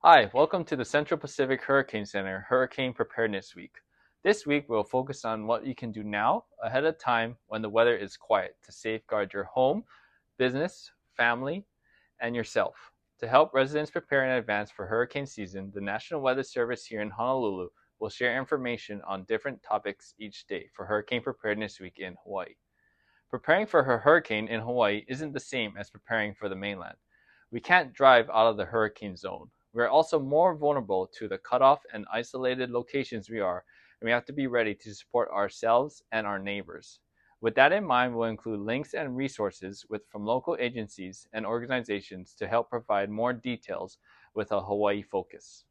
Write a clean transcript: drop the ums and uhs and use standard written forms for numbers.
Hi, welcome to the Central Pacific Hurricane Center Hurricane Preparedness Week. This week, we'll focus on what you can do now, ahead of time, when the weather is quiet, to safeguard your home, business, family, and yourself. To help residents prepare in advance for hurricane season, the National Weather Service here in Honolulu will share information on different topics each day for Hurricane Preparedness Week in Hawaii. Preparing for a hurricane in Hawaii isn't the same as preparing for the mainland. We can't drive out of the hurricane zone. We are also more vulnerable to the cutoff and isolated locations we are, and we have to be ready to support ourselves and our neighbors. With that in mind, we'll include links and resources from local agencies and organizations to help provide more details with a Hawaii focus.